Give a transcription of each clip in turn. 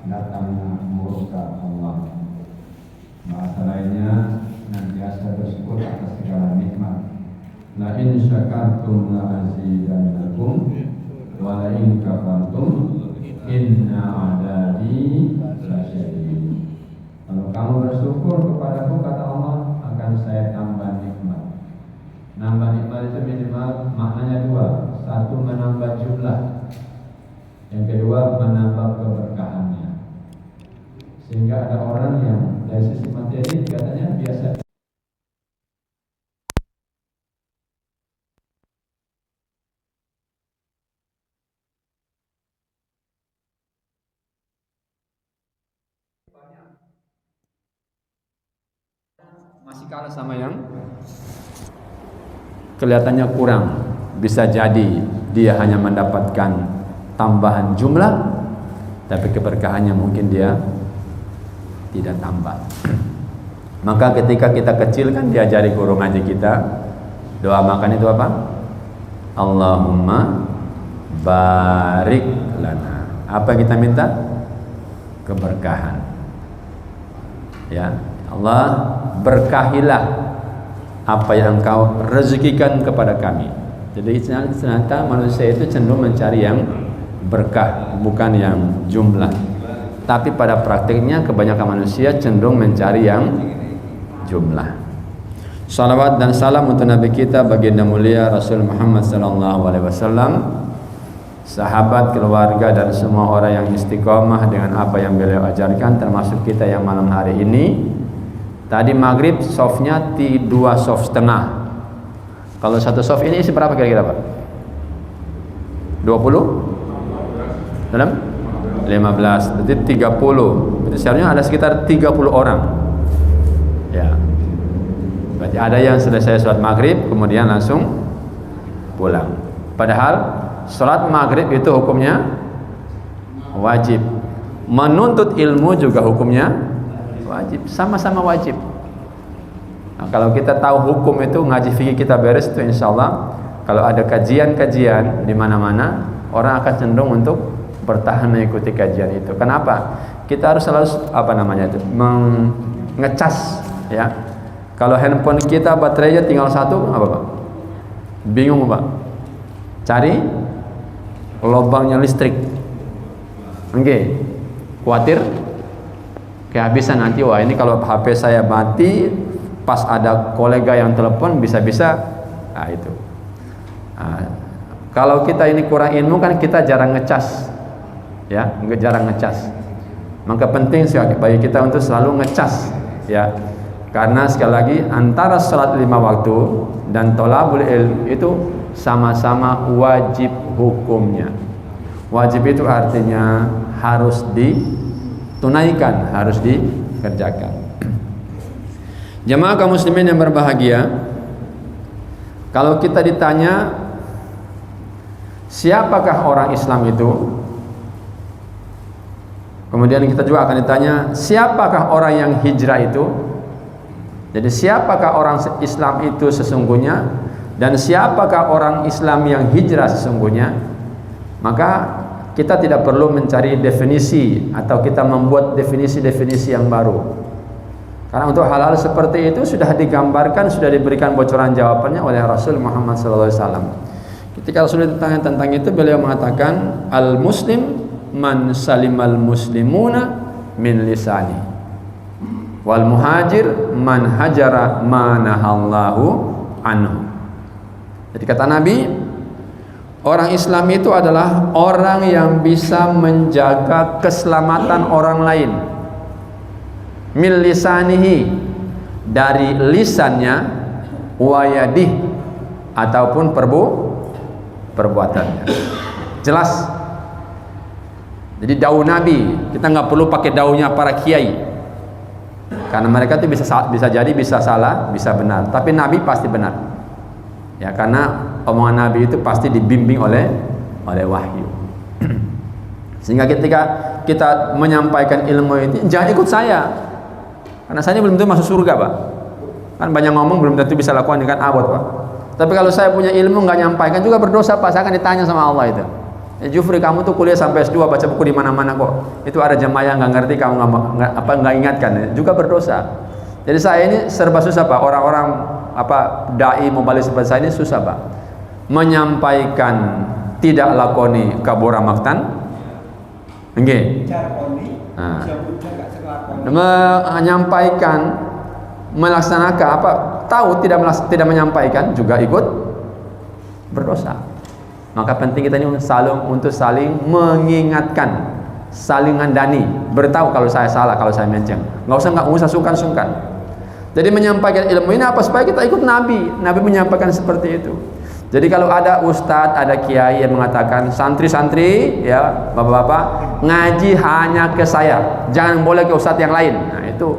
datangnya murka Allah. Bahasa lainnya, senantiasa bersyukur atas segala nikmat. La in syakartum la azidannakum wa la in kafartum inna adabi lasyadid. Kalau kamu bersyukur kepadaku, kata Allah, akan saya tambah nikmat. Nambah nikmat itu minimal maknanya dua. Satu, menambah jumlah. Yang kedua, menambah keberkahannya. Sehingga ada orang yang dari sisi materi katanya biasa. Masih kalah sama yang kelihatannya kurang. Bisa jadi dia hanya mendapatkan tambahan jumlah, tapi keberkahannya mungkin dia tidak tambah. Maka ketika kita kecil kan diajari guru ngaji kita doa makan itu apa? Allahumma barik lana. Apa yang kita minta? Keberkahan. Ya, Allah berkahilah apa yang Engkau rezekikan kepada kami. Jadi ternyata manusia itu cenderung mencari yang berkah, bukan yang jumlah. Tapi pada praktiknya kebanyakan manusia cenderung mencari yang jumlah. Salawat dan salam untuk Nabi kita baginda mulia Rasul Muhammad SAW, sahabat, keluarga, dan semua orang yang istiqomah dengan apa yang beliau ajarkan, termasuk kita yang malam hari ini. Tadi maghrib softnya 2 soft setengah. Kalau satu soft ini isi berapa kira-kira Pak? 20? Dalam? 15, berarti 30. Berarti seharusnya ada sekitar 30 orang. Ya. Berarti ada yang selesai sholat maghrib kemudian langsung pulang. Padahal sholat maghrib itu hukumnya wajib. Menuntut ilmu juga hukumnya wajib. Sama-sama wajib. Nah, kalau kita tahu hukum itu, ngaji fikih kita beres itu, insya Allah kalau ada kajian-kajian di mana-mana, orang akan cenderung untuk bertahan mengikuti kajian itu. Kenapa? Kita harus selalu mengecas, ya. Kalau handphone kita baterainya tinggal 1, apa Pak? Bingung Pak? Cari lubangnya listrik. Oke. Khawatir kehabisan nanti. Wah, ini kalau HP saya mati, pas ada kolega yang telepon bisa-bisa. Nah, itu. Nah, kalau kita ini kurang ilmu kan kita jarang ngecas. Ya, jarang ngecas. Maka penting sekali bagi kita untuk selalu ngecas, ya. Karena sekali lagi antara salat 5 waktu dan thalabul ilm itu sama-sama wajib hukumnya. Wajib itu artinya harus ditunaikan, harus dikerjakan. Jemaah kaum muslimin yang berbahagia, kalau kita ditanya siapakah orang Islam itu, kemudian kita juga akan ditanya siapakah orang yang hijrah itu. Jadi siapakah orang Islam itu sesungguhnya, dan siapakah orang Islam yang hijrah sesungguhnya? Maka kita tidak perlu mencari definisi atau kita membuat definisi-definisi yang baru. Karena untuk hal-hal seperti itu sudah digambarkan, sudah diberikan bocoran jawabannya oleh Rasul Muhammad SAW. Ketika Rasul ditanya tentang itu, beliau mengatakan, al-muslim man salimal muslimuna min lisani, wal muhajir man hajara ma nahallahu anhu. Jadi kata Nabi, orang Islam itu adalah orang yang bisa menjaga keselamatan orang lain. Min lisanihi, dari lisannya, wa yadih, ataupun perbuatannya. Jelas. Jadi daun Nabi, kita nggak perlu pakai daunnya para kiai, karena mereka itu bisa jadi bisa salah, bisa benar. Tapi Nabi pasti benar, ya, karena omongan Nabi itu pasti dibimbing oleh wahyu. Sehingga ketika kita menyampaikan ilmu ini, jangan ikut saya, karena saya belum tentu masuk surga Pak. Kan banyak ngomong belum tentu bisa lakukan dengan abot Pak. Tapi kalau saya punya ilmu nggak nyampaikan juga berdosa Pak, saya akan ditanya sama Allah itu. Jufri, kamu tuh kuliah sampai S2 baca buku di mana-mana kok. Itu ada jemaah yang nggak ngerti, kamu nggak ingatkan, juga berdosa. Jadi saya ini serba susah Pak. Orang-orang dai mau balik seperti saya ini susah Pak. Menyampaikan tidak lakoni kabura maktan. Nggih. Menyampaikan, melaksanakan tahu tidak menyampaikan juga ikut berdosa. Maka penting kita ini untuk saling mengingatkan, saling ngandani, beritahu kalau saya salah, kalau saya menceng. Nggak usah sungkan-sungkan. Jadi menyampaikan ilmu ini apa? Supaya kita ikut Nabi. Nabi menyampaikan seperti itu. Jadi kalau ada ustadz, ada kiai yang mengatakan santri-santri, ya bapak-bapak, ngaji hanya ke saya, jangan boleh ke ustadz yang lain. Nah itu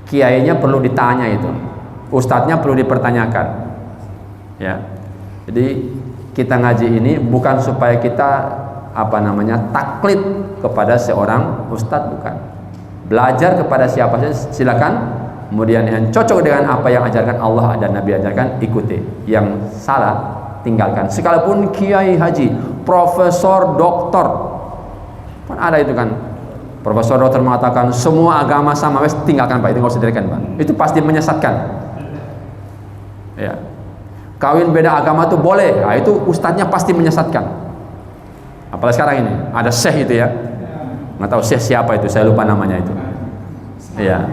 kiainya perlu ditanya, itu ustadznya perlu dipertanyakan. Ya, jadi kita ngaji ini bukan supaya kita taklid kepada seorang ustadz, bukan. Belajar kepada siapa saja silakan. Kemudian yang cocok dengan apa yang ajarkan Allah dan Nabi ajarkan, ikuti. Yang salah tinggalkan. Sekalipun kiai haji, profesor, doktor, kan ada itu kan. Profesor doktor mengatakan semua agama sama, wes tinggalkan Pak, itu nggak usah dirikan Pak. Itu pasti menyesatkan. Ya. Kawin beda agama itu boleh, nah, itu ustadznya pasti menyesatkan. Apalagi sekarang ini ada syekh itu ya, nggak tahu syekh siapa itu, saya lupa namanya itu. Iya.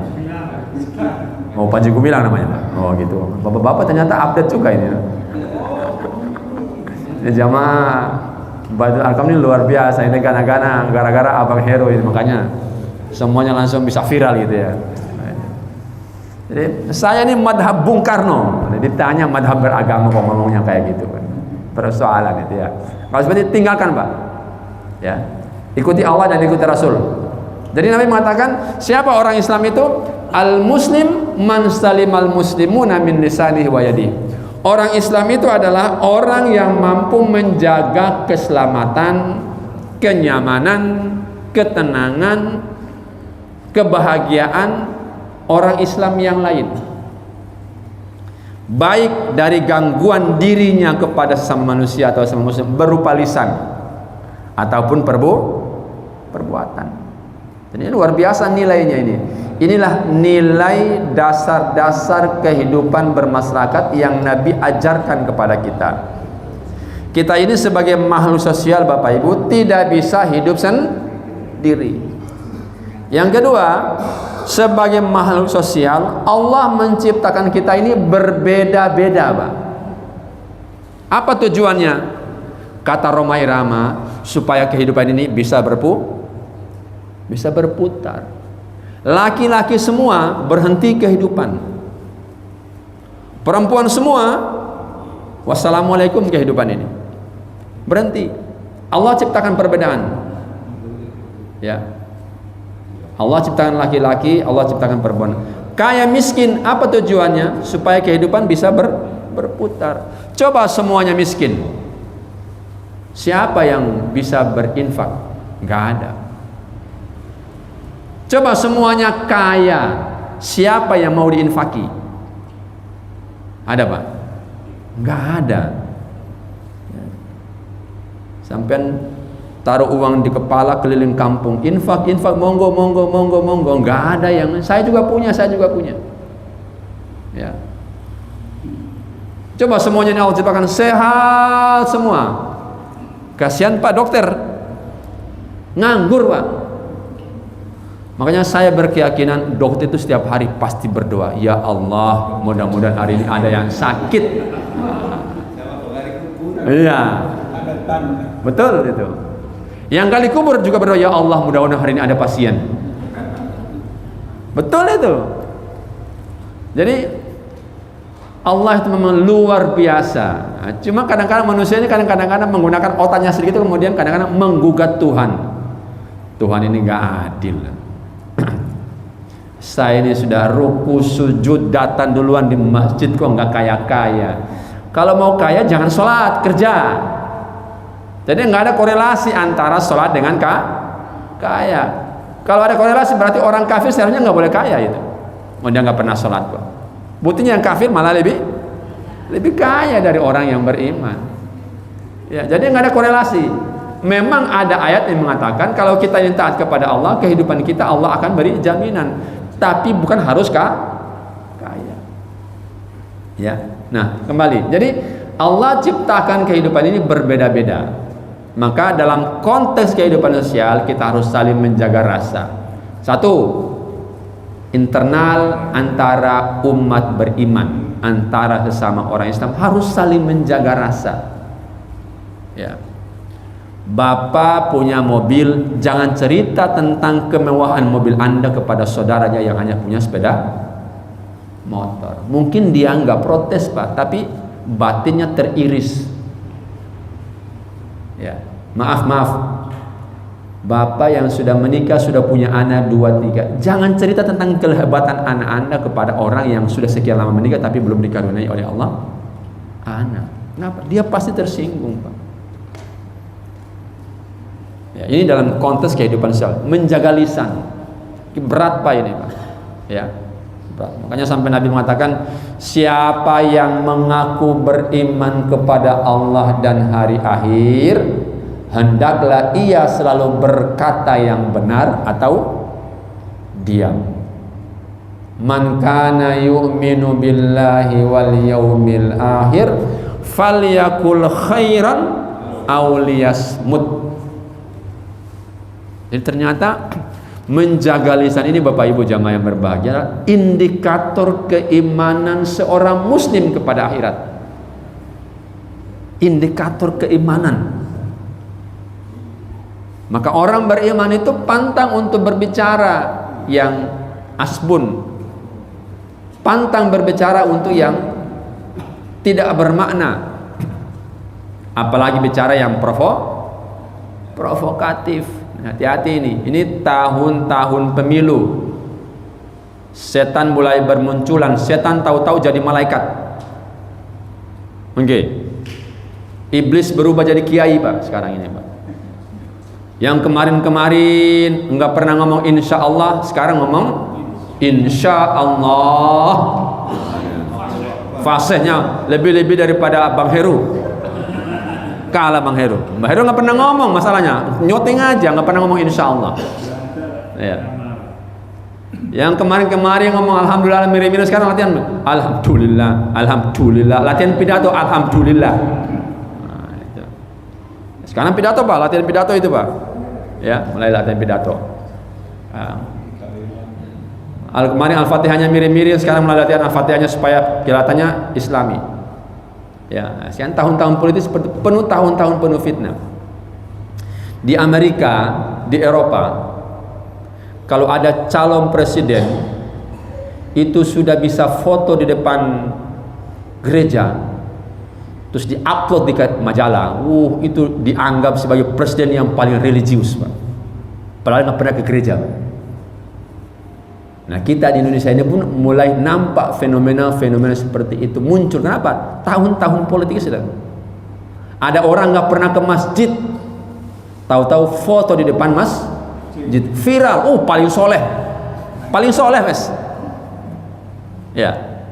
Oh, Panji Gumilang namanya. Oh gitu. Bapak-bapak ternyata update juga ini. Ini jamaah Baitul Arqam ini luar biasa. Ini gana-gana gara-gara Abang Hero ini, makanya semuanya langsung bisa viral gitu ya. Jadi saya ini madhab Bung Karno. Ditanya madhab beragama kok ngomongnya kayak gitu. Persoalan itu ya. Kalau seperti itu tinggalkan Pak. Ya. Ikuti Allah dan ikuti Rasul. Jadi Nabi mengatakan siapa orang Islam itu? Al-muslim man salimal muslimuna min lisanihi wa yadihi. Orang Islam itu adalah orang yang mampu menjaga keselamatan, kenyamanan, ketenangan, kebahagiaan orang Islam yang lain, baik dari gangguan dirinya kepada sesama manusia atau sesama muslim berupa lisan ataupun perbuatan. Ini luar biasa nilainya ini. Inilah nilai dasar-dasar kehidupan bermasyarakat yang Nabi ajarkan kepada kita. Kita ini sebagai makhluk sosial Bapak Ibu tidak bisa hidup sendiri. Yang kedua, sebagai makhluk sosial Allah menciptakan kita ini berbeda-beda Pak. Apa tujuannya? Kata Roma Irama, supaya kehidupan ini bisa berputar. Laki-laki semua berhenti kehidupan, perempuan semua wassalamualaikum kehidupan ini berhenti. Allah ciptakan perbedaan ya. Allah ciptakan laki-laki, Allah ciptakan perempuan. Kaya miskin, apa tujuannya? Supaya kehidupan bisa berputar. Coba semuanya miskin, siapa yang bisa berinfak? Gak ada. Coba semuanya kaya, siapa yang mau diinfaki? Ada Pak? Nggak ada. Sampai taruh uang di kepala keliling kampung, infak, monggo, nggak ada yang. Saya juga punya. Ya. Coba semuanya ini Allah ciptakan sehat semua. Kasihan Pak dokter, nganggur Pak. Makanya saya berkeyakinan dokter itu setiap hari pasti berdoa, ya Allah mudah-mudahan hari ini ada yang sakit. Iya, betul itu. Yang gali kubur juga berdoa, ya Allah mudah-mudahan hari ini ada pasien. Betul itu. Jadi Allah itu memang luar biasa. Cuma kadang-kadang manusia ini kadang-kadang menggunakan otaknya sedikit, kemudian kadang-kadang menggugat Tuhan. Tuhan ini nggak adil. Saya ini sudah ruku sujud datang duluan di masjid kok nggak kaya-kaya. Kalau mau kaya jangan sholat, kerja. Jadi nggak ada korelasi antara sholat dengan kaya. Kalau ada korelasi berarti orang kafir seharusnya nggak boleh kaya itu. Dia nggak pernah sholat kok. Buktinya yang kafir malah lebih kaya dari orang yang beriman. Ya, jadi nggak ada korelasi. Memang ada ayat yang mengatakan kalau kita yang taat kepada Allah, kehidupan kita Allah akan beri jaminan. Tapi bukan harus kaya. Ya. Nah, kembali. Jadi Allah ciptakan kehidupan ini berbeda-beda. Maka dalam konteks kehidupan sosial kita harus saling menjaga rasa. Satu, internal antara umat beriman, antara sesama orang Islam harus saling menjaga rasa. Ya. Bapak punya mobil, jangan cerita tentang kemewahan mobil Anda kepada saudaranya yang hanya punya sepeda motor. Mungkin dia nggak protes, Pak, tapi batinnya teriris. Ya, maaf. Bapak yang sudah menikah, sudah punya anak 2, 3, jangan cerita tentang kehebatan anak Anda kepada orang yang sudah sekian lama menikah tapi belum dikaruniai oleh Allah anak. Kenapa? Dia pasti tersinggung, Pak. Ya, ini dalam konteks kehidupan sosial, menjaga lisan. Berat, Pak, ini, Pak. Ya, berat. Makanya sampai Nabi mengatakan, siapa yang mengaku beriman kepada Allah dan hari akhir, hendaklah ia selalu berkata yang benar atau diam. Man kana yu'minu billahi wal yaumil akhir falyakul khairan aw liyasmut. Jadi ternyata menjaga lisan ini, Bapak Ibu jamaah yang berbahagia, indikator keimanan seorang muslim kepada akhirat. Indikator keimanan. Maka orang beriman itu pantang untuk berbicara yang asbun, pantang berbicara untuk yang tidak bermakna, apalagi bicara yang provokatif. Hati-hati ini tahun-tahun pemilu, setan mulai bermunculan, setan tahu-tahu jadi malaikat. Iblis berubah jadi kiai, Pak, sekarang ini, Pak. Yang kemarin-kemarin enggak pernah ngomong insya Allah, sekarang ngomong insya Allah. Fasihnya lebih-lebih daripada Bang Heru. Kalah Bang Heru. Bang Heru nggak pernah ngomong masalahnya, nyoting aja, nggak pernah ngomong insya Allah. Ya. Yang kemarin-kemarin ngomong alhamdulillah mirip-mirip, sekarang latihan alhamdulillah, latihan pidato alhamdulillah. Nah, itu. Sekarang pidato, Pak, latihan pidato itu, Pak. Ya, mulai latihan pidato. Nah. Kemarin Al-Fatihahnya mirip-mirip, sekarang mulai latihan Al-Fatihahnya supaya kelihatannya Islami. Ya, sekian tahun-tahun politis penuh, tahun-tahun penuh fitnah. Di Amerika, di Eropa, kalau ada calon presiden itu sudah bisa foto di depan gereja, terus diupload di majalah. Itu dianggap sebagai presiden yang paling religius, Pak. Padahal nggak pernah ke gereja, Pak. Nah, kita di Indonesia ini pun mulai nampak fenomena-fenomena seperti itu muncul. Kenapa? Tahun-tahun politik sedang. Ada orang nggak pernah ke masjid, tahu-tahu foto di depan masjid, viral. Paling soleh, Wes. Ya,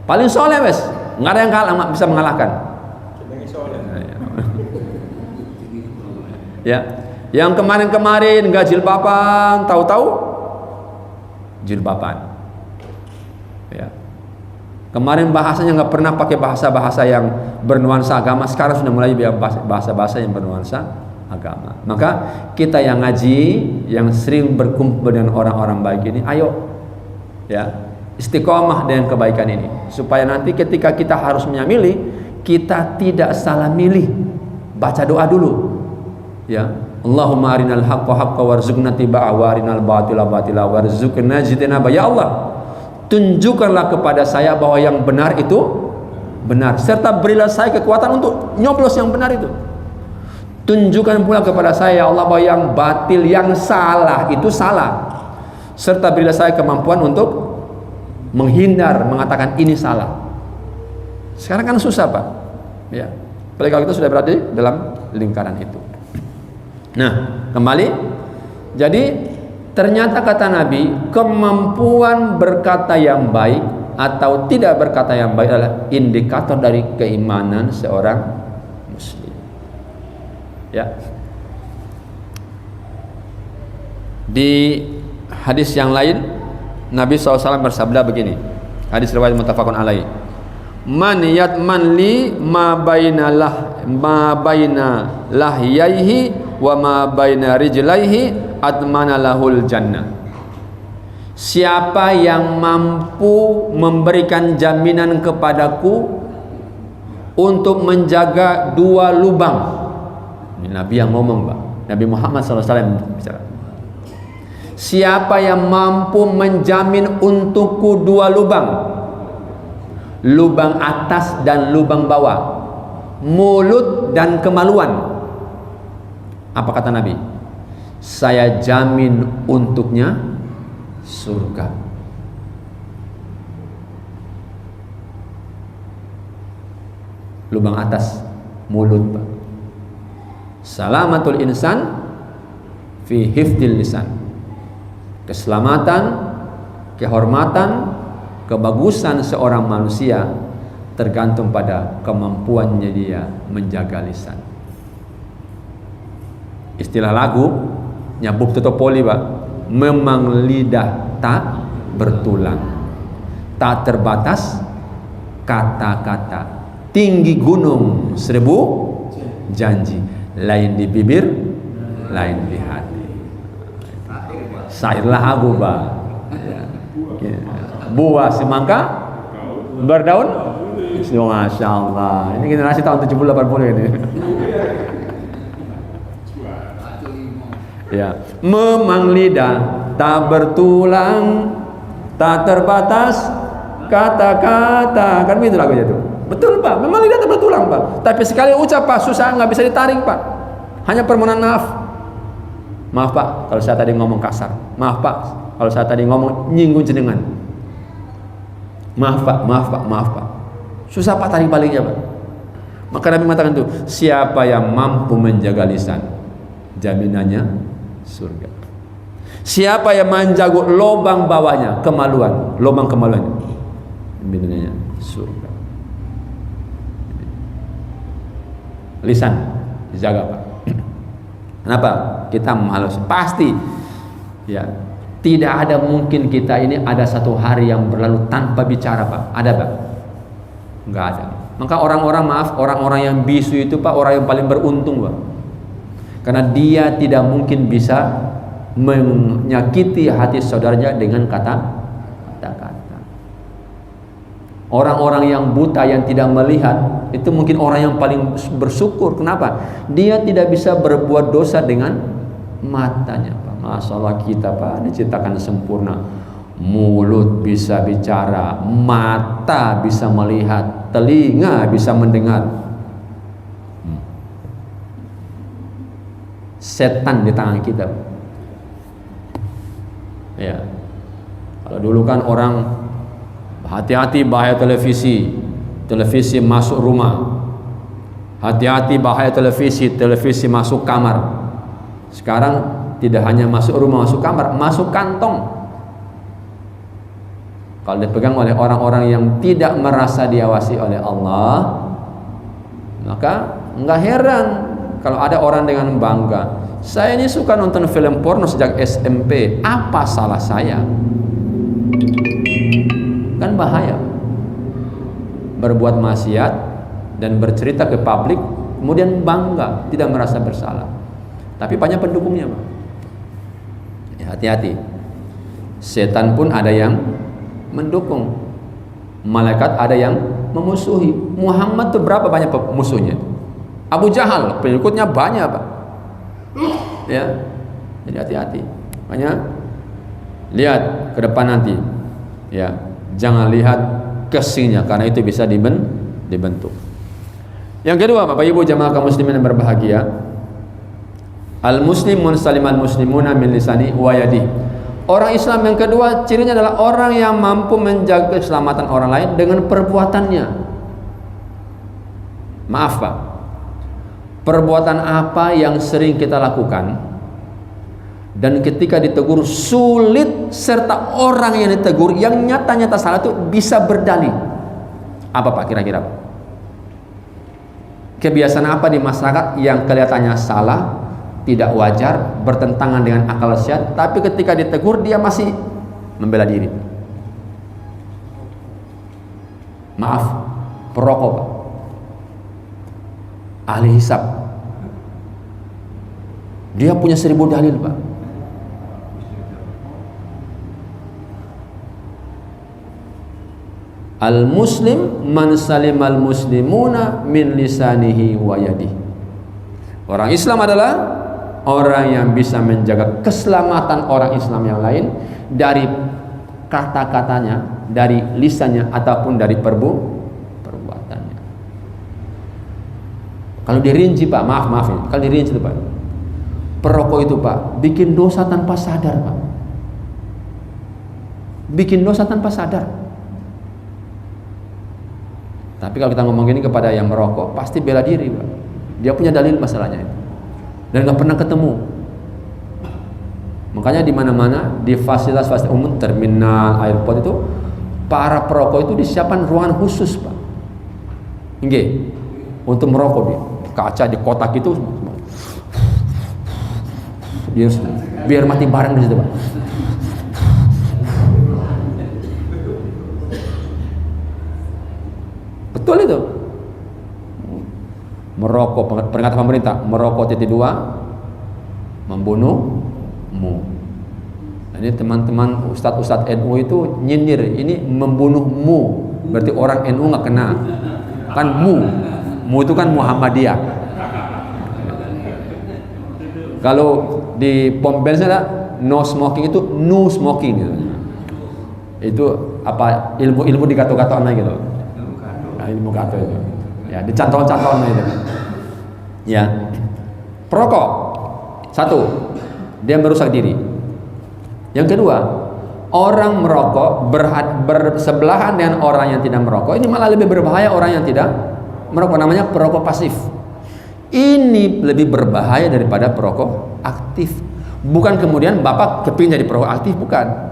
paling soleh, Wes. Nggak ada yang bisa mengalahkan. Ya, yang kemarin-kemarin nggak jilbaban, tahu-tahu jilbaban. Ya. Kemarin bahasanya nggak pernah pakai bahasa-bahasa yang bernuansa agama, sekarang sudah mulai bahasa-bahasa yang bernuansa agama. Maka kita yang ngaji, yang sering berkumpul dengan orang-orang baik ini, ayo ya istiqomah dengan kebaikan ini, supaya nanti ketika kita harus memilih, kita tidak salah milih. Baca doa dulu, ya. Allahumma arinal haqqa haqqa warzuqna tiba'ah wa arinal batila batila warzuqna ijtinaba. Ya Allah, tunjukkanlah kepada saya bahwa yang benar itu benar, serta berilah saya kekuatan untuk nyoblos yang benar itu. Tunjukkan pula kepada saya, ya Allah, bahwa yang batil, yang salah itu salah, serta berilah saya kemampuan untuk menghindar, mengatakan ini salah. Sekarang kan susah, Pak. Ya, apalagi kalau kita sudah berada dalam lingkaran itu. Nah, kembali. Jadi ternyata kata Nabi, kemampuan berkata yang baik atau tidak berkata yang baik adalah indikator dari keimanan seorang Ya. Di hadis yang lain Nabi SAW bersabda begini, hadis riwayat muttafaqun alaih, man yatman li ma baina lahyaihi wa ma baina rijlaihi atmana lahul jannah. Siapa yang mampu memberikan jaminan kepadaku untuk menjaga dua lubang, ini Nabi yang ngomong, Pak, Nabi Muhammad SAW bicara, siapa yang mampu menjamin untukku dua lubang, lubang atas dan lubang bawah, mulut dan kemaluan, apa kata Nabi? Saya jamin untuknya surga. Lubang atas, mulut, Pak. Salamatul insan fi hifdil lisan. Keselamatan, kehormatan, kebagusan seorang manusia tergantung pada kemampuannya dia menjaga lisan. Istilah lagu nyabuk tutupoli, Pak, memang lidah tak bertulang, tak terbatas kata-kata, tinggi gunung 1000 janji, lain di bibir, lain di hati. Syair lagu, Pak. Ya. Buah semangka berdaun. Masya Allah. Ini generasi tahun 70-80 ini. Ya, memang lidah tak bertulang, tak terbatas kata-kata. Kan begitu lagunya tuh. Betul, Pak. Memang lidah tak bertulang, Pak. Tapi sekali ucap, Pak, susah, nggak bisa ditarik, Pak. Hanya permohonan maaf. Maaf, Pak, kalau saya tadi ngomong kasar. Maaf, Pak, kalau saya tadi ngomong nyinggung jenengan. Maaf, Pak, maaf, Pak, maaf, Pak. Susah, Pak, tarik baliknya, Pak. Maka Nabi mengatakan itu, siapa yang mampu menjaga lisan, jaminannya surga. Siapa yang menjaga lubang bawahnya, kemaluan, lubang kemaluan, jaminannya surga. Lisan dijaga, Pak. Kenapa? Kita malas. Pasti ya, tidak ada mungkin kita ini ada satu hari yang berlalu tanpa bicara, Pak. Ada, Pak? Enggak ada. Maka orang-orang, maaf, orang-orang yang bisu itu, Pak, orang yang paling beruntung, Pak. Karena dia tidak mungkin bisa menyakiti hati saudaranya dengan kata-kata. Orang-orang yang buta, yang tidak melihat, itu mungkin orang yang paling bersyukur. Kenapa? Dia tidak bisa berbuat dosa dengan matanya, Pak. Masya Allah, kita, Pak, diciptakan sempurna. Mulut bisa bicara, mata bisa melihat, telinga bisa mendengar. Setan di tangan kita. Ya. Kalau dulu kan orang hati-hati bahaya televisi, televisi masuk rumah. Hati-hati bahaya televisi, televisi masuk kamar. Sekarang tidak hanya masuk rumah, masuk kamar, masuk kantong. Kalau dipegang oleh orang-orang yang tidak merasa diawasi oleh Allah, maka enggak heran kalau ada orang dengan bangga, saya ini suka nonton film porno sejak SMP, apa salah saya? Kan bahaya. Berbuat maksiat dan bercerita ke publik, kemudian bangga, tidak merasa bersalah. Tapi banyak pendukungnya, Pak. Ya, hati-hati. Setan pun ada yang mendukung, malaikat ada yang memusuhi. Muhammad itu berapa banyak musuhnya? Abu Jahal pengikutnya banyak, Pak. Ya, jadi hati-hati. Makanya lihat ke depan nanti, ya, jangan lihat kesingnya, karena itu bisa dibentuk. Yang kedua, Bapak Ibu jamaah kaum muslimin yang berbahagia, al-muslimun saliman muslimuna min lisani wa yadi. Orang Islam yang kedua cirinya adalah orang yang mampu menjaga keselamatan orang lain dengan perbuatannya. Maaf, Pak, perbuatan apa yang sering kita lakukan dan ketika ditegur sulit, serta orang yang ditegur yang nyata-nyata salah itu bisa berdalih? Apa, Pak, kira-kira? kebiasaan apa di masyarakat yang kelihatannya salah, tidak wajar, bertentangan dengan akal sehat, tapi ketika ditegur dia masih membela diri. Maaf, perokok Pak, ahli hisab, dia punya 1000 dalil Pak. Al-muslim man salimal muslimuna min lisanihi wa yadihi. Orang Islam adalah orang yang bisa menjaga keselamatan orang Islam yang lain dari kata-katanya, dari lisannya ataupun dari perbuatannya. Kalau dirinci Pak, maaf ini, kalau dirinci itu Pak, perokok itu Pak bikin dosa tanpa sadar Pak, bikin dosa tanpa sadar. Tapi kalau kita ngomong gini kepada yang merokok, pasti bela diri Pak. Dia punya dalil masalahnya itu, dan nggak pernah ketemu. Makanya di mana-mana, di fasilitas umum, terminal, airport itu, para perokok itu disiapkan ruangan khusus Pak. Nggih, untuk merokok dia. Kaca di kotak itu, dia biar mati bareng di situ Pak. Betul itu. Merokok, peringatan pemerintah, merokok titik 2 membunuhmu. Ini teman-teman ustadz NU itu nyindir, ini membunuhmu, berarti orang NU nggak kena. Kan mu itu kan Muhammadiyah. Kalau di pom bensin ada no smoking, itu no smoking gitu. Itu apa, ilmu digato-gatoan aja gitu. Nah, ilmu gato itu. Ya, dicantol-cantol itu. Ya. Perokok. 1, dia merusak diri. Yang kedua, orang merokok bersebelahan dengan orang yang tidak merokok. Ini malah lebih berbahaya orang yang tidak merokok, namanya perokok pasif. Ini lebih berbahaya daripada perokok aktif. Bukan kemudian Bapak kepingin jadi perokok aktif, bukan.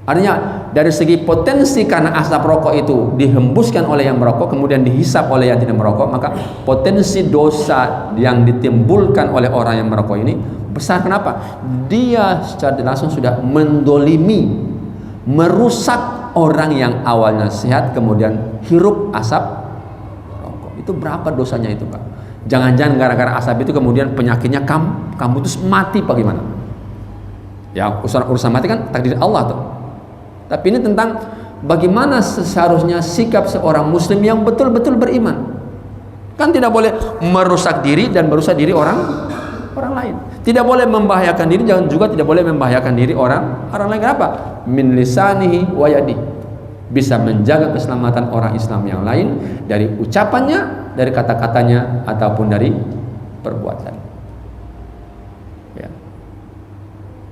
Artinya dari segi potensi, karena asap rokok itu dihembuskan oleh yang merokok kemudian dihisap oleh yang tidak merokok, maka potensi dosa yang ditimbulkan oleh orang yang merokok ini besar. Kenapa? Dia secara langsung sudah mendolimi, merusak orang yang awalnya sehat kemudian hirup asap rokok. Itu berapa dosanya itu Pak? Jangan-jangan gara-gara asap itu kemudian penyakitnya kamu terus mati Pak, gimana? Ya urusan mati kan takdir Allah tuh. Tapi ini tentang bagaimana seharusnya sikap seorang muslim yang betul-betul beriman. Kan tidak boleh merusak diri dan merusak diri orang lain. Tidak boleh membahayakan diri, jangan juga tidak boleh membahayakan diri orang lain. Kenapa? Min lisanihi wa yadi. Bisa menjaga keselamatan orang Islam yang lain dari ucapannya, dari kata-katanya ataupun dari perbuatan. Ya.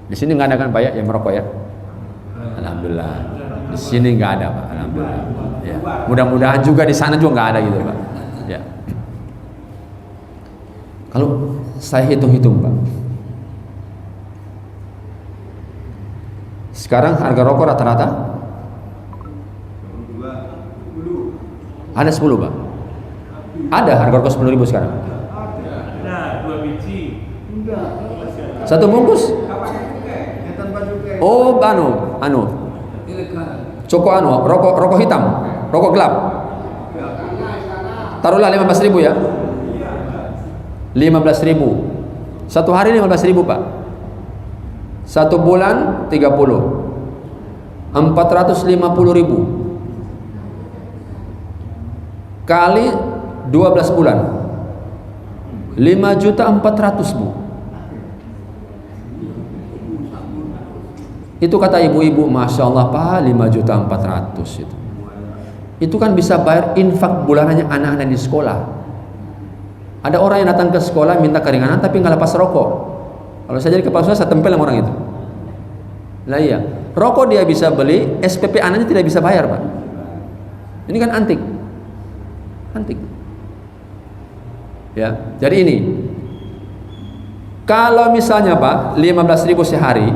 Di sini nggak ada kan Pak ya yang merokok ya? Alhamdulillah. Di sini nggak ada Pak. Alhamdulillah. Ya. Mudah-mudahan juga di sana juga nggak ada gitu Pak. Ya. Kalau saya hitung-hitung Pak, sekarang harga rokok rata-rata ada 10 Pak. Ada harga rokok 10.000 sekarang. Ada 2 biji. Satu bungkus. Oh, Coko rokok hitam, rokok gelap. Taruhlah 15.000 ya. 15.000. Satu hari 15.000 Pak. 1 bulan 30. 450.000 kali 12 bulan 5.400.000 Bu. Itu kata ibu-ibu, Masya Allah Pak, 5.400.000 itu kan bisa bayar infak bulanannya anak-anak di sekolah. Ada orang yang datang ke sekolah minta keringanan tapi nggak lepas rokok. Kalau saya jadi kepala sekolah, saya tempel sama orang itu. Lah iya, rokok dia bisa beli, SPP anaknya tidak bisa bayar Pak. Ini kan antik. Ya, jadi ini kalau misalnya Pak 15.000 sehari,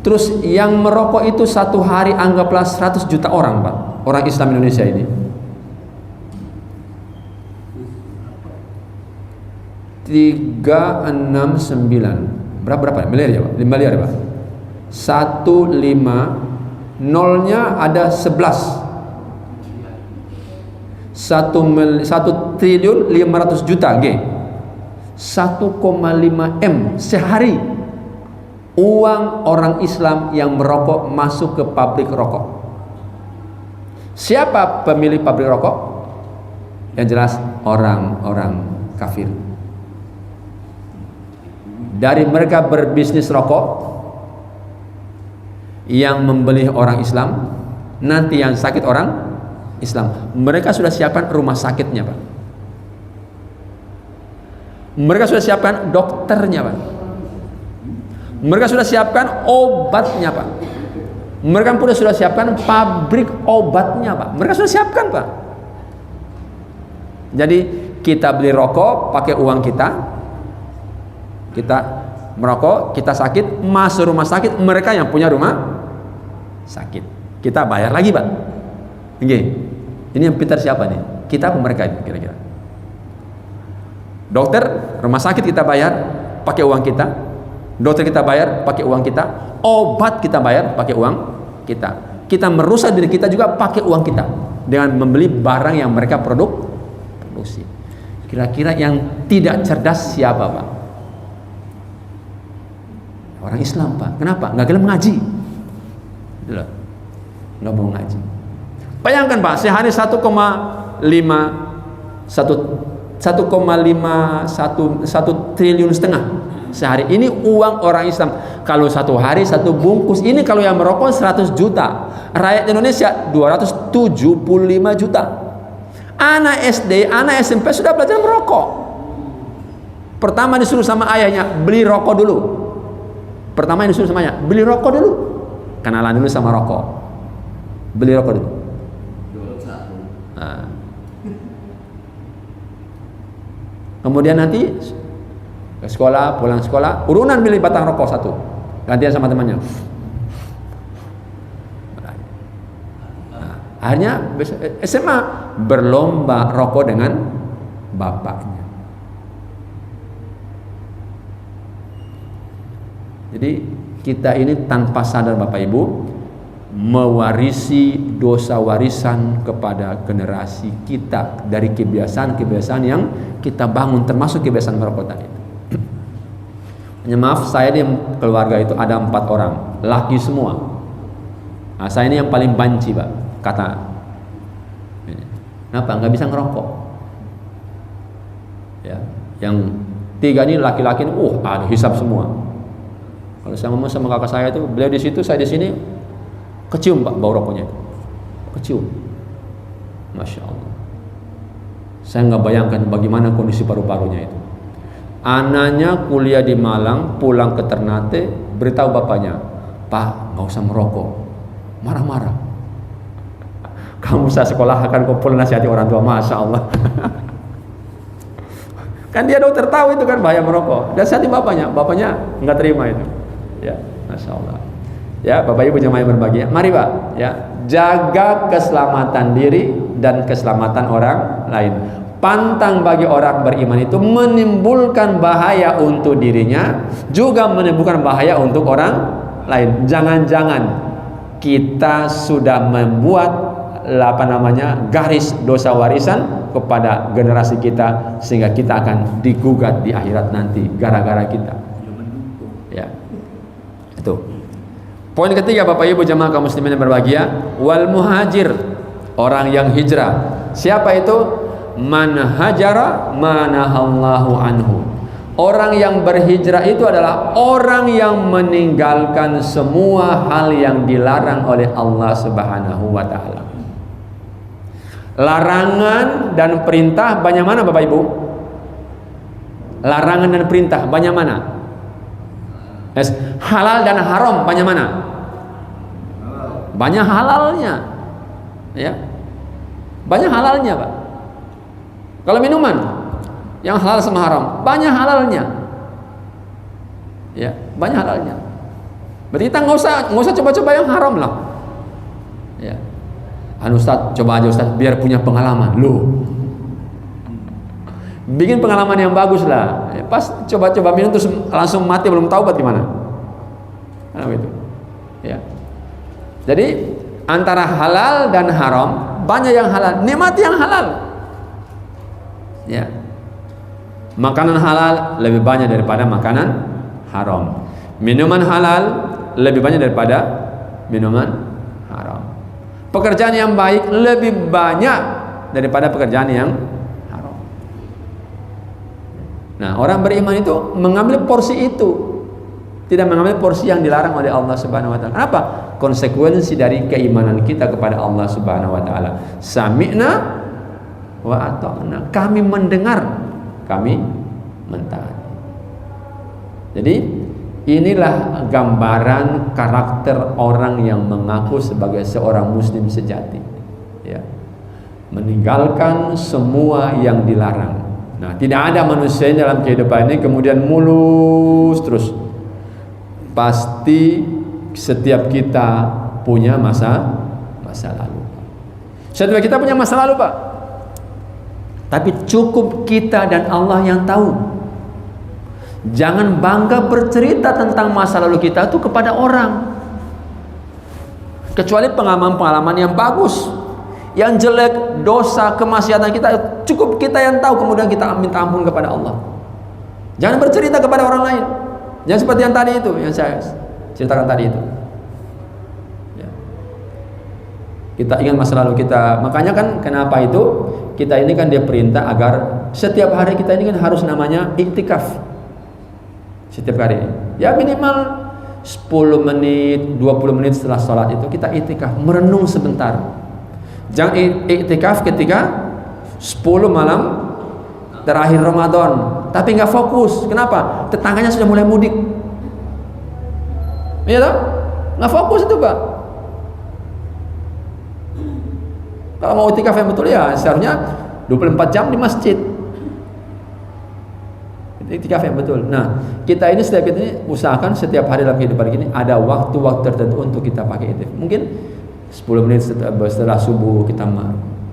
terus yang merokok itu satu hari anggaplah 100 juta orang Pak, orang Islam Indonesia ini. 369. Berapa miliar ya, Pak? 5 miliar ya, Pak? 15 nolnya ada 11. 1 triliun 500 juta G. 1,5 M sehari uang orang Islam yang merokok masuk ke pabrik rokok. Siapa pemilik pabrik rokok? Yang jelas orang-orang kafir. Dari mereka berbisnis rokok, yang membeli orang Islam, nanti yang sakit orang Islam. Mereka sudah siapkan rumah sakitnya, Pak. Mereka sudah siapkan dokternya, Pak. Mereka sudah siapkan obatnya, Pak. Mereka pun sudah siapkan pabrik obatnya, Pak. Mereka sudah siapkan, Pak. Jadi kita beli rokok pakai uang kita, kita merokok, kita sakit, masuk rumah sakit, mereka yang punya rumah sakit, kita bayar lagi, Pak. Ini yang pintar siapa nih? Kita apa mereka ini kira-kira? Dokter, rumah sakit kita bayar pakai uang kita, dokter kita bayar pakai uang kita, obat kita bayar pakai uang kita. Kita merusak diri kita juga pakai uang kita dengan membeli barang yang mereka produksi. Kira-kira yang tidak cerdas siapa, Pak? Orang Islam, Pak. Kenapa? Nggak gelem ngaji. Nggak mau ngaji. Bayangkan, Pak, sehari 1,5 triliun setengah sehari. Ini uang orang Islam. Kalau satu hari 1 bungkus, ini kalau yang merokok 100 juta. Rakyat Indonesia 275 juta. Anak SD, anak SMP sudah belajar merokok. Pertama disuruh sama ayahnya, beli rokok dulu. Pertama yang disuruh sama ayahnya, beli rokok dulu. Kenalan dulu sama rokok. Beli rokok dulu. Nah. Kemudian nanti ke sekolah, pulang sekolah, urunan beli batang rokok 1, gantian sama temannya. Nah, akhirnya SMA berlomba rokok dengan bapaknya. Jadi kita ini tanpa sadar, Bapak Ibu, mewarisi dosa warisan kepada generasi kita dari kebiasaan-kebiasaan yang kita bangun, termasuk kebiasaan merokok tadi. Hanya maaf, saya di keluarga itu ada 4 orang, laki semua. Nah, saya ini yang paling banci, Pak, kata. Kenapa? Nggak bisa ngerokok. Ya, yang 3 ini laki-laki, ada hisap semua. Kalau saya ngomong sama kakak saya itu, beliau di situ, saya di sini, kecium, Pak, bau rokoknya itu. Kecium. Masya Allah. Saya nggak bayangkan bagaimana kondisi paru-parunya itu. Anaknya kuliah di Malang, pulang ke Ternate, beritahu bapaknya, Pak, nggak usah merokok. Marah-marah. Kamu saya sekolahkan kumpul nasihati orang tua, Masya Allah. Kan dia dokter, tahu itu kan bahaya merokok. Dan nasihati bapaknya nggak terima itu. Ya, Masya Allah. Ya, Bapak Ibu jemaah yang berbahagia, mari, Pak, ya, jaga keselamatan diri dan keselamatan orang lain. Pantang bagi orang beriman itu menimbulkan bahaya untuk dirinya, juga menimbulkan bahaya untuk orang lain. Jangan-jangan kita sudah membuat garis dosa warisan kepada generasi kita, sehingga kita akan digugat di akhirat nanti gara-gara kita. Ya, itu. Poin ketiga, Bapak Ibu jemaah kaum muslimin yang berbahagia, wal muhajir, orang yang hijrah. Siapa itu? Man hajara manahallahu anhu. Orang yang berhijrah itu adalah orang yang meninggalkan semua hal yang dilarang oleh Allah Subhanahu wa taala. Larangan dan perintah banyak mana, Bapak Ibu? Larangan dan perintah banyak mana? Halal dan haram banyak mana? Banyak halalnya, ya, banyak halalnya, Pak. Kalau minuman yang halal sama haram, banyak halalnya, ya, banyak halalnya. Berarti kita nggak usah coba-coba yang haram lah, ya. Ustaz, coba aja Ustaz, biar punya pengalaman. Loh, Bikin pengalaman yang bagus lah. Pas coba-coba minum terus langsung mati belum taubat gimana? Nah, gitu. Ya. Jadi antara halal dan haram, banyak yang halal, nikmati yang halal. Ya. Makanan halal lebih banyak daripada makanan haram. Minuman halal lebih banyak daripada minuman haram. Pekerjaan yang baik lebih banyak daripada pekerjaan yang haram. Nah, orang beriman itu mengambil porsi itu, tidak mengambil porsi yang dilarang oleh Allah Subhanahu wa taala. Kenapa? Konsekuensi dari keimanan kita kepada Allah Subhanahu wa taala. Sami'na wa ata'na. Kami mendengar, kami mentaati. Jadi inilah gambaran karakter orang yang mengaku sebagai seorang muslim sejati, ya. Meninggalkan semua yang dilarang. Nah, tidak ada manusia dalam kehidupan ini kemudian mulus terus. Pasti setiap kita punya masa lalu. Setiap kita punya masa lalu, Pak. Tapi cukup kita dan Allah yang tahu. Jangan bangga bercerita tentang masa lalu kita itu kepada orang. Kecuali pengalaman-pengalaman yang bagus. Yang jelek, dosa, kemaksiatan kita, cukup kita yang tahu, kemudian kita minta ampun kepada Allah. Jangan bercerita kepada orang lain. Jangan seperti yang tadi itu, yang saya ceritakan tadi itu. Ya. Kita ingat masa lalu kita. Makanya kan kenapa itu kita ini kan dia perintah agar setiap hari kita ini kan harus namanya iktikaf. Setiap hari, ya minimal 10 menit, 20 menit setelah sholat itu kita iktikaf, merenung sebentar. Jangan iktikaf ketika 10 malam terakhir Ramadan, tapi nggak fokus. Kenapa? Tetangganya sudah mulai mudik. Iya toh? Nggak fokus itu, Pak. Kalau mau iktikaf yang betul ya seharusnya 24 jam di masjid. Iktikaf yang betul. Nah, kita ini setiap kita ini usahakan setiap hari dalam kehidupan ini ada waktu-waktu tertentu untuk kita pakai iktikaf. Mungkin 10 menit setelah subuh kita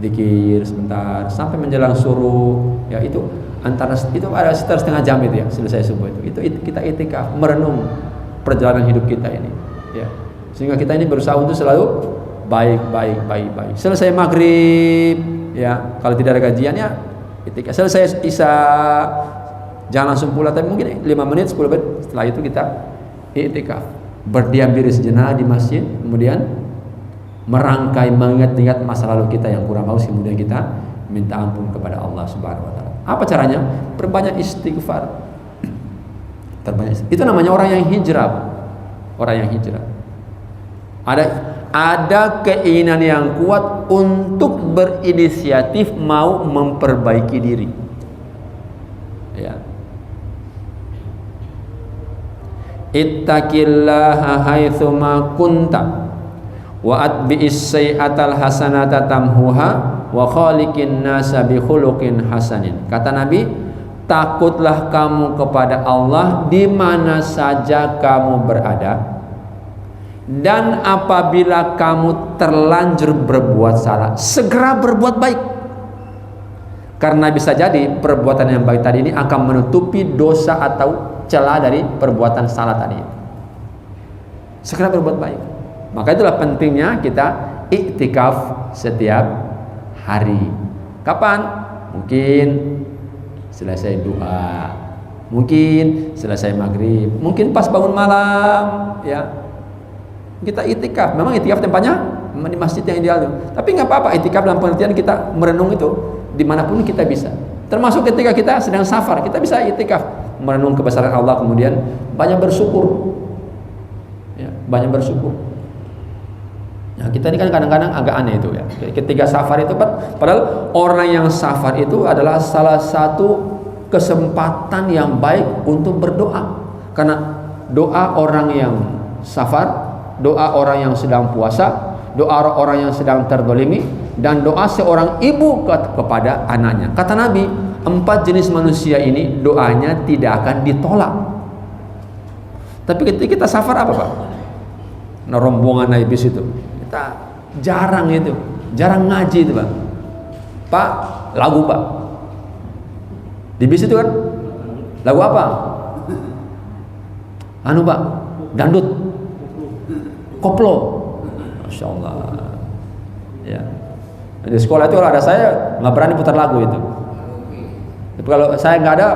zikir sebentar sampai menjelang suruh. Ya itu antara itu ada sekitar setengah jam itu ya selesai subuh itu. Itu kita iktikaf, merenung perjalanan hidup kita ini. Ya. Sehingga kita ini berusaha untuk selalu baik. Selesai maghrib, ya kalau tidak ada kajian ya iktikaf. Selesai isya jangan langsung pulang, tapi mungkin 5 menit, 10 menit setelah itu kita iktikaf, berdiam diri sejenak di masjid, kemudian merangkai mengingat-ingat masa lalu kita yang kurang bagus, kemudian kita minta ampun kepada Allah Subhanahu wa taala. Apa caranya? Perbanyak istighfar. Itu namanya orang yang hijrah. Orang yang hijrah. Ada keinginan yang kuat untuk berinisiatif mau memperbaiki diri. Ya. Ittaqillaha haitsuma kunta wa atbi'is sayyi'atal hasanata tamhuha wa khaliqin nasa bi khuluqin hasanin. Kata Nabi, takutlah kamu kepada Allah di mana saja kamu berada, dan apabila kamu terlanjur berbuat salah, segera berbuat baik. Karena bisa jadi perbuatan yang baik tadi ini akan menutupi dosa atau celah dari perbuatan salah tadi. Segera berbuat baik. Maka itulah pentingnya kita iktikaf setiap hari. Kapan? Mungkin selesai duha, mungkin selesai maghrib, mungkin pas bangun malam, ya. Kita iktikaf. Memang iktikaf tempatnya di masjid yang ideal. Tapi nggak apa-apa, iktikaf dalam pengertian kita merenung itu dimanapun kita bisa. Termasuk ketika kita sedang safar, kita bisa iktikaf, merenung kebesaran Allah, kemudian banyak bersyukur. Ya, banyak bersyukur. Nah, kita ini kan kadang-kadang agak aneh itu ya. Ketika safar itu, padahal orang yang safar itu adalah salah satu kesempatan yang baik untuk berdoa. Karena doa orang yang safar, doa orang yang sedang puasa, doa orang yang sedang terzalimi, dan doa seorang ibu kepada anaknya. Kata Nabi, 4 jenis manusia ini doanya tidak akan ditolak. Tapi ketika kita safar apa, Pak? Nah, rombongan naik bis itu, kita jarang ngaji itu, Pak. Pak, lagu, Pak. Di bis itu kan lagu apa? Anu Pak, dangdut, koplo, Masya Allah. Ya. Di sekolah itu kalau ada saya nggak berani putar lagu itu. Tapi kalau saya nggak ada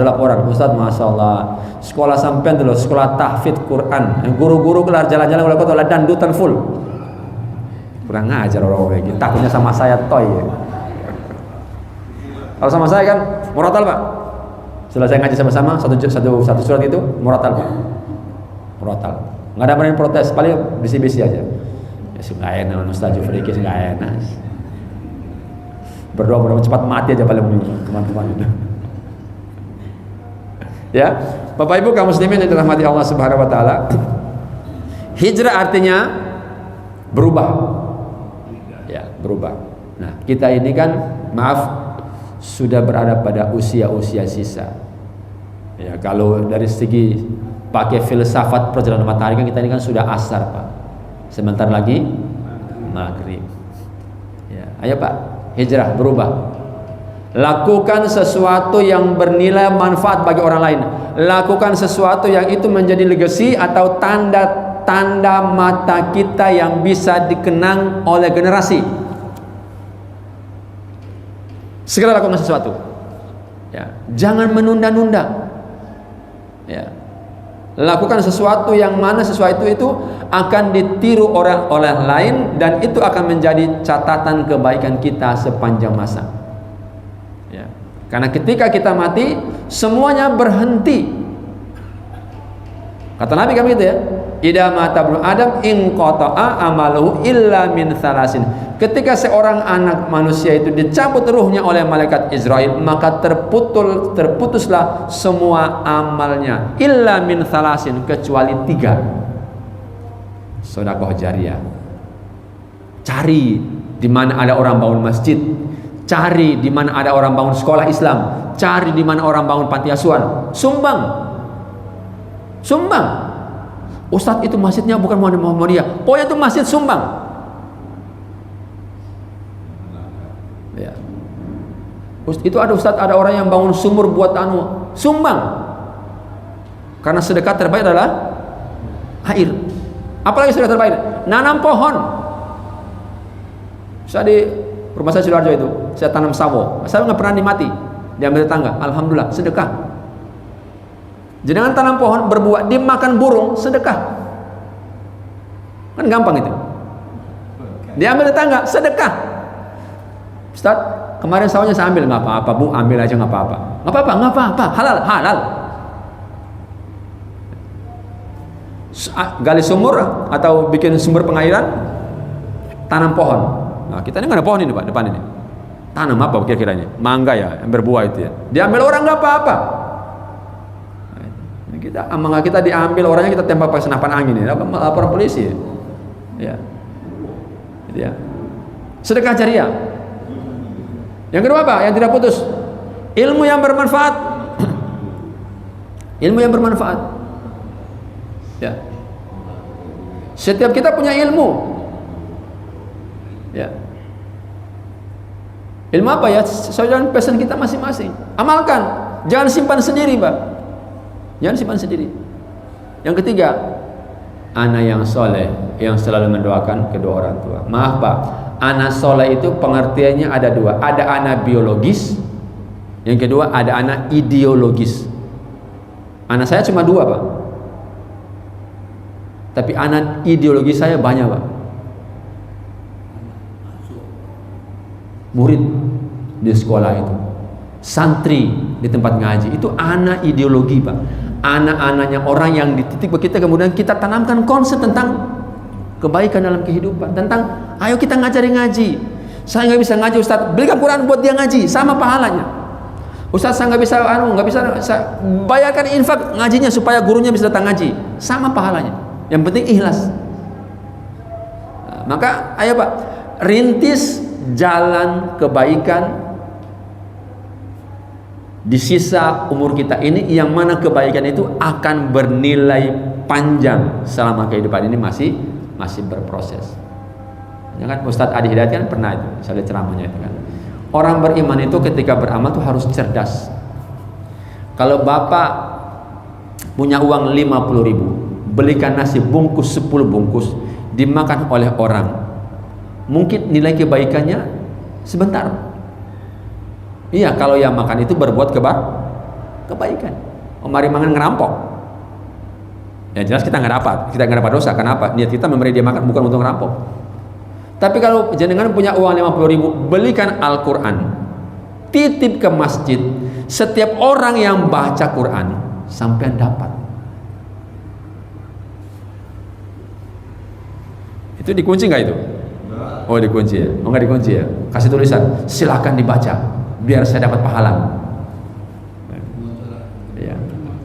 laporan, Ustadz, Masya Allah, sekolah sampean dulu, sekolah tahfidz Quran, guru-guru kelar jalan-jalan kalau kota dangdutan full. Kurang ngajar orang-orang gitu. Takutnya sama saya toy. Ya. Kalau sama saya kan murotal Pak. Setelah saya ngaji sama-sama satu surat itu murotal Pak. Murotal. Nggak ada berani protes, paling bisi-bisi aja. Ya nggak enak, Ustaz Jufri nggak enak. Berdoa cepat mati aja paling teman-teman itu. Ya, Bapak Ibu kaum muslimin yang dirahmati Allah Subhanahu wa taala. Hijrah artinya berubah. Ya, berubah. Nah, kita ini kan maaf sudah berada pada usia-usia sisa. Ya, kalau dari segi pakai filsafat perjalanan matahari kan kita ini kan sudah asar Pak. Sebentar lagi maghrib. Ya, ayo Pak, hijrah berubah. Lakukan sesuatu yang bernilai manfaat bagi orang lain. Lakukan sesuatu yang itu menjadi legacy atau tanda-tanda mata kita yang bisa dikenang oleh generasi. Segera lakukan sesuatu. Ya, jangan menunda-nunda. Ya. Lakukan sesuatu yang mana sesuatu itu akan ditiru orang oleh lain dan itu akan menjadi catatan kebaikan kita sepanjang masa. Ya. Karena ketika kita mati semuanya berhenti. Kata Nabi kami itu ya, idza mata ibnu adam inqata'a amaluhu illa min thalasin. Ketika seorang anak manusia itu dicabut ruhnya oleh malaikat Israel, maka terputuslah semua amalnya illa min thalasin, kecuali 3. Sedekah jariyah. Cari di mana ada orang bangun masjid, cari di mana ada orang bangun sekolah Islam, cari di mana orang bangun panti asuhan, sumbang. Ustadz itu masjidnya bukan Muhammadiyah, pokoknya itu masjid sumbang. Ya. Itu ada ustadz, ada orang yang bangun sumur buat sumbang. Karena sedekah terbaik adalah air. Apalagi sedekah terbaik? Nanam pohon. Saya di rumah saya Sidoarjo itu, saya tanam sawo. Saya nggak pernah dimati, diambil tetangga. Alhamdulillah, sedekah. Jangan tanam pohon berbuah, dimakan burung, sedekah. Kan gampang itu. Diambil tetangga, sedekah. Ustaz, kemarin sawahnya saya ambil, nggak apa-apa Bu, ambil aja nggak apa-apa. Nggak apa-apa, halal. Gali sumur atau bikin sumber pengairan, tanam pohon. Nah, kita ini nggak ada pohon ini Pak, depan ini. Tanam apa kira-kira ini? Mangga ya, yang berbuah itu ya. Diambil orang nggak apa-apa. Kita diambil orangnya, kita tembak pakai senapan angin ya, laporan polisi ya. Ya. Sedekah jariah. Yang kedua apa? Yang tidak putus, ilmu yang bermanfaat. Ilmu yang bermanfaat. Ya. Setiap kita punya ilmu. Ya. Ilmu apa ya? Sesuai pesan kita masing-masing. Amalkan, jangan simpan sendiri Pak. Jangan simpan sendiri. Yang ketiga, anak yang soleh yang selalu mendoakan kedua orang tua. Maaf Pak, anak soleh itu pengertiannya ada 2. Ada anak biologis, yang kedua ada anak ideologis. Anak saya cuma 2 Pak, tapi anak ideologis saya banyak Pak. Murid di sekolah itu, santri di tempat ngaji, itu anak ideologi Pak. Anak-anaknya orang yang dititik kita, kemudian kita tanamkan konsep tentang kebaikan dalam kehidupan, tentang ayo kita ngajari ngaji. Saya nggak bisa ngaji Ustaz, belikan Quran buat dia ngaji, sama pahalanya. Ustaz saya nggak bisa saya bayarkan infak ngajinya supaya gurunya bisa datang ngaji, sama pahalanya. Yang penting ikhlas. Nah, maka ayo Pak, rintis jalan kebaikan di sisa umur kita ini, yang mana kebaikan itu akan bernilai panjang selama kehidupan ini masih berproses. Ya kan Ustadz Adi Hidayat kan pernah itu, saya lihat ceramahnya itu kan. Orang beriman itu ketika beramal tuh harus cerdas. Kalau bapak punya uang 50.000, belikan nasi bungkus 10 bungkus, dimakan oleh orang, mungkin nilai kebaikannya sebentar. Iya, kalau yang makan itu berbuat kebaikan. Mari makan ngerampok, ya jelas kita nggak dapat dosa. Kenapa? Niat kita memberi dia makan bukan untuk ngerampok. Tapi kalau jenengan punya uang 50.000, belikan Al-Quran, titip ke masjid. Setiap orang yang baca Quran sampai dapat. Itu dikunci nggak itu? Oh dikunci ya? Oh nggak dikunci ya? Kasih tulisan, silakan dibaca, biar saya dapat pahala. Ya.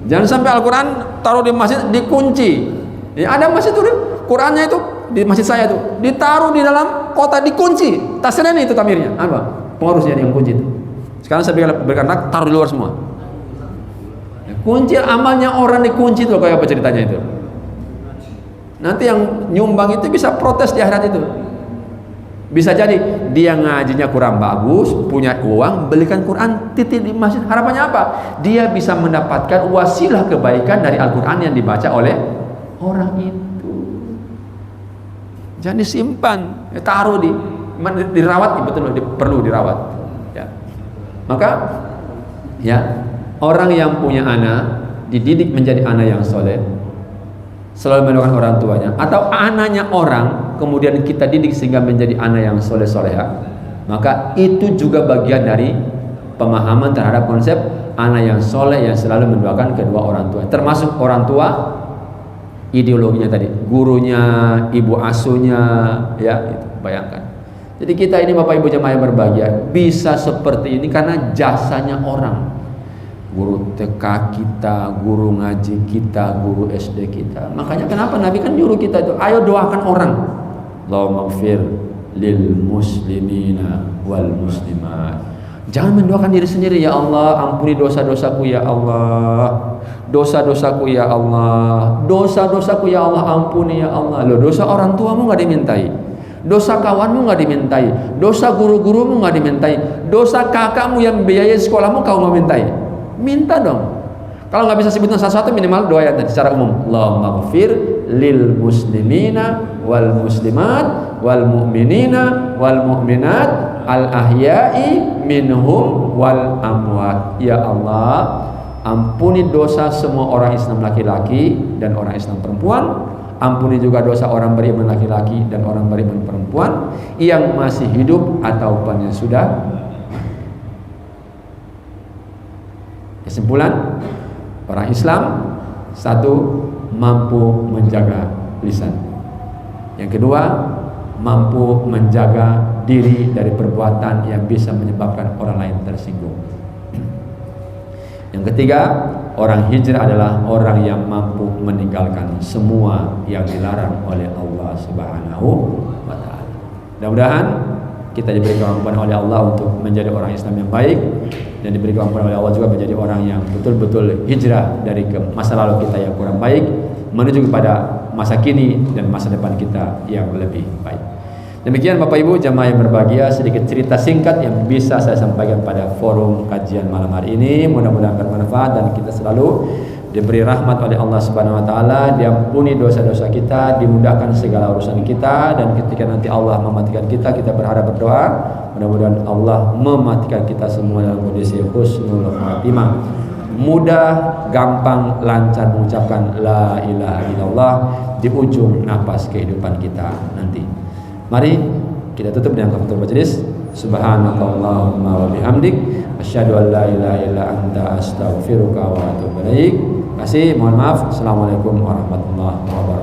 Jangan sampai Al-Quran taruh di masjid dikunci. Ya, ada masjid tuh Qurannya itu di masjid saya tuh ditaruh di dalam kota dikunci. Tasren itu tamirnya. Apa? Pengurusnya yang kunci itu. Sekarang saya berikan taruh di luar semua. Ya, kunci amalnya orang dikunci tuh kayak apa ceritanya itu? Nanti yang nyumbang itu bisa protes di akhirat itu. Bisa jadi dia ngajinya kurang bagus, punya uang, belikan Quran, titip di masjid. Harapannya apa? Dia bisa mendapatkan wasilah kebaikan dari Al-Quran yang dibaca oleh orang itu. Jangan disimpan, taruh dirawat, betul perlu dirawat. Ya. Maka ya, orang yang punya anak dididik menjadi anak yang soleh, selalu mendoakan orang tuanya, atau anaknya orang kemudian kita didik sehingga menjadi anak yang soleh-soleha, maka itu juga bagian dari pemahaman terhadap konsep anak yang soleh yang selalu mendoakan kedua orang tua, termasuk orang tua ideologinya tadi, gurunya, ibu asuhnya, ya itu bayangkan. Jadi kita ini Bapak Ibu jemaah yang berbahagia bisa seperti ini karena jasanya orang. Guru TK kita, guru ngaji kita, guru SD kita. Makanya kenapa Nabi kan nyuruh kita itu, ayo doakan orang. Allahumma ighfir lil muslimina wal muslimat. Jangan mendoakan diri sendiri, ya Allah ampuni dosa-dosaku ya Allah, dosa-dosaku ya Allah, dosa-dosaku ya Allah ampuni ya Allah. Loh, dosa orang tuamu nggak dimintai, dosa kawanmu nggak dimintai, dosa guru-gurumu nggak dimintai, dosa kakakmu yang biayai sekolahmu kau nggak mintai. Minta dong. Kalau nggak bisa sebutin satu-satu, minimal doa yang secara umum. Allahumma ighfir lil muslimina wal muslimat wal mu'minina wal mu'minat al ahya'i minhum wal amwat. Ya Allah, ampuni dosa semua orang Islam laki-laki dan orang Islam perempuan. Ampuni juga dosa orang beriman laki-laki dan orang beriman perempuan yang masih hidup ataupun yang sudah. Kesimpulan, orang Islam satu, mampu menjaga lisan. Yang kedua, mampu menjaga diri dari perbuatan yang bisa menyebabkan orang lain tersinggung. Yang ketiga, orang hijrah adalah orang yang mampu meninggalkan semua yang dilarang oleh Allah Subhanahu wa taala. Mudah-mudahan kita diberi kemampuan oleh Allah untuk menjadi orang Islam yang baik, dan diberi kemampuan oleh Allah juga menjadi orang yang betul-betul hijrah dari masa lalu kita yang kurang baik menuju kepada masa kini dan masa depan kita yang lebih baik. Demikian Bapak Ibu jamaah yang berbahagia, sedikit cerita singkat yang bisa saya sampaikan pada forum kajian malam hari ini. Mudah-mudahan bermanfaat dan kita selalu diberi rahmat oleh Allah Subhanahu wa taala, diampuni dosa-dosa kita, dimudahkan segala urusan kita, dan ketika nanti Allah mematikan kita, kita berharap berdoa mudah-mudahan Allah mematikan kita semua dalam kondisi husnul khatimah, mudah, gampang, lancar mengucapkan la ilaha illallah di ujung nafas kehidupan kita nanti. Mari kita tutup dengan kafaratul majlis. Subhanakallahumma wa bihamdik asyhadu an la ilaha illa anta astaghfiruka wa atubu ilaik. Terima kasih, mohon maaf. Assalamualaikum warahmatullahi wabarakatuh.